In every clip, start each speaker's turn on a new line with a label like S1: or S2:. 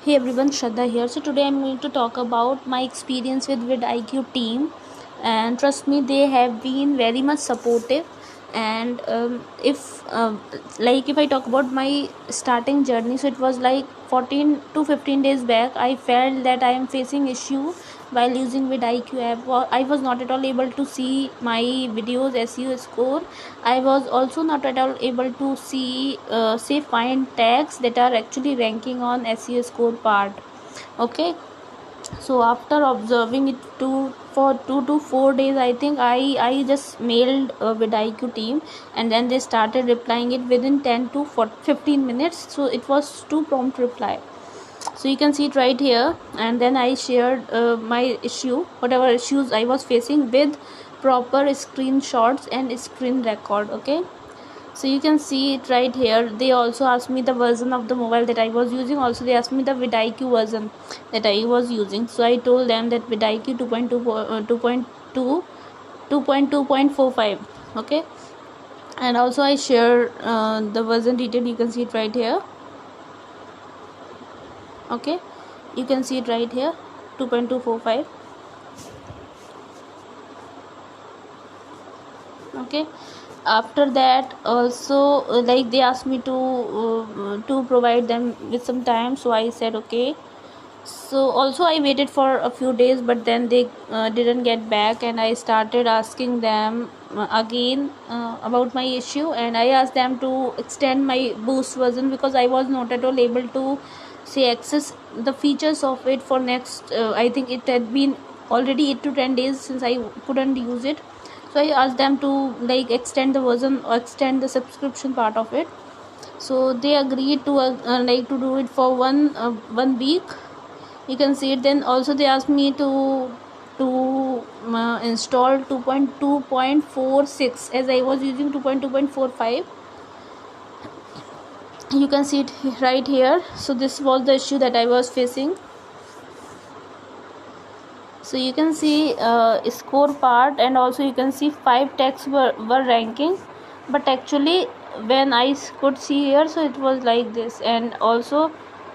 S1: Hey everyone, Shraddha here. So today I'm going to talk about my experience with vidIQ team, and trust me, they have been very much supportive. And if I talk about my starting journey, so it was like 14 to 15 days back. I felt that I am facing issue while using vidIQ app. I was not at all able to see my videos SEO score. I was also not at all able to see find tags that are actually ranking on SEO score part. Okay, so after observing it for 2 to 4 days, I think I just mailed vidIQ team, and then they started replying it within 10 to 15 minutes. So it was too prompt reply. So you can see it right here, and then I shared my issue, whatever issues I was facing, with proper screenshots and screen record. Okay, so you can see it right here. They also asked me the version of the mobile that I was using. Also they asked me the vidIQ version that I was using. So I told them that vidIQ 2.2.45. Okay, and also I share the version detail. You can see it right here. Okay, you can see it right here, 2.245. Okay, after that also like they asked me to provide them with some time, so I said okay. So also I waited for a few days, but then they didn't get back, and I started asking them again about my issue, and I asked them to extend my boost version, because I was not at all able to say access the features of it for next I think it had been already 8 to 10 days since I couldn't use it. So I asked them to like extend the version or extend the subscription part of it. So they agreed to to do it for 1 week. You can see it. Then also they asked me to install 2.2.46, as I was using 2.2.45. You can see it right here. So this was the issue that I was facing. So you can see score part, and also you can see 5 tags were ranking, but actually when I could see here, so it was like this. And also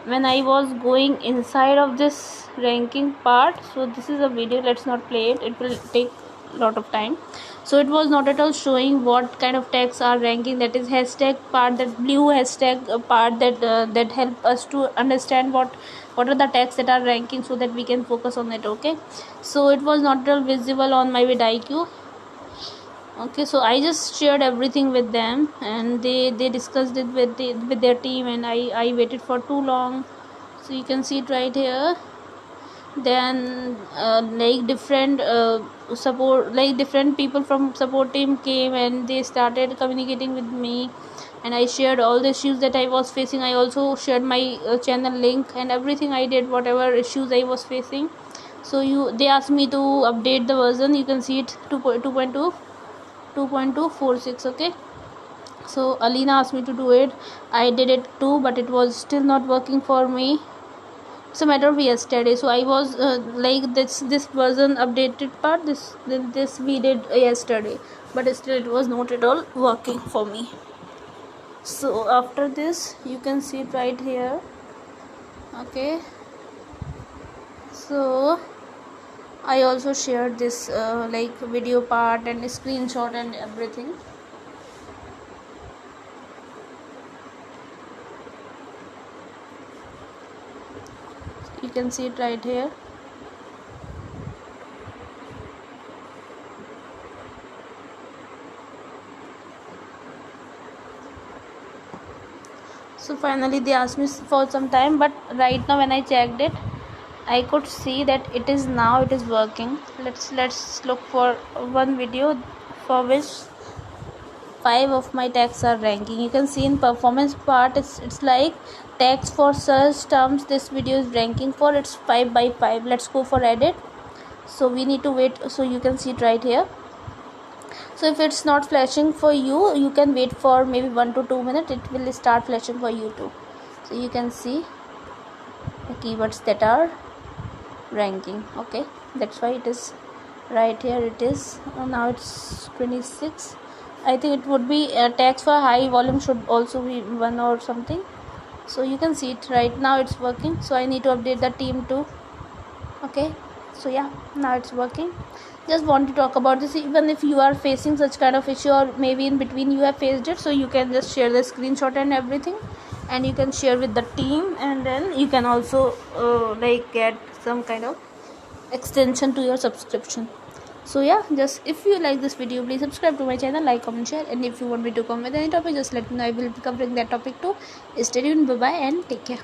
S1: when I was going inside of this ranking part, so this is a video, let's not play it, it will take a lot of time. So it was not at all showing what kind of tags are ranking. That is hashtag part, that blue hashtag part that help us to understand what are the tags that are ranking, so that we can focus on it. Okay, so it was not at all visible on my vidIQ. Okay, so I just shared everything with them, and they discussed it with their team, and I waited for too long. So you can see it right here. Then different people from support team came, and they started communicating with me, and I shared all the issues that I was facing. I also shared my channel link and everything. I did whatever issues I was facing. So they asked me to update the version. You can see it 2.2.46. Okay, so Alina asked me to do it. I did it too, but it was still not working for me. It's a matter of yesterday. So I was this version updated part, this we did yesterday, but still it was not at all working for me. So after this, you can see it right here. Okay, so I also shared this video part and screenshot and everything. You can see it right here. So finally they asked me for some time, but right now when I checked it, I could see that it is working. Let's look for one video for which 5 of my tags are ranking. You can see in performance part, it's like tags for search terms. This video is ranking for, it's 5 by 5. Let's go for edit. So we need to wait. So you can see it right here. So if it's not flashing for you, you can wait for maybe 1 to 2 minutes. It will start flashing for you too. So you can see the keywords that are ranking. Okay, that's why it is right here. It is now it's 26. I think it would be tags for high volume should also be 1 or something. So you can see it right now, it's working. So I need to update the team too. Okay, so yeah, now it's working. Just want to talk about this. Even if you are facing such kind of issue, or maybe in between you have faced it, so you can just share the screenshot and everything, and you can share with the team, and then you can also like get some kind of extension to your subscription. So yeah, just if you like this video, please subscribe to my channel, like, comment, share, and if you want me to come with any topic, just let me know. I will be covering that topic too. Stay tuned. Bye bye and take care.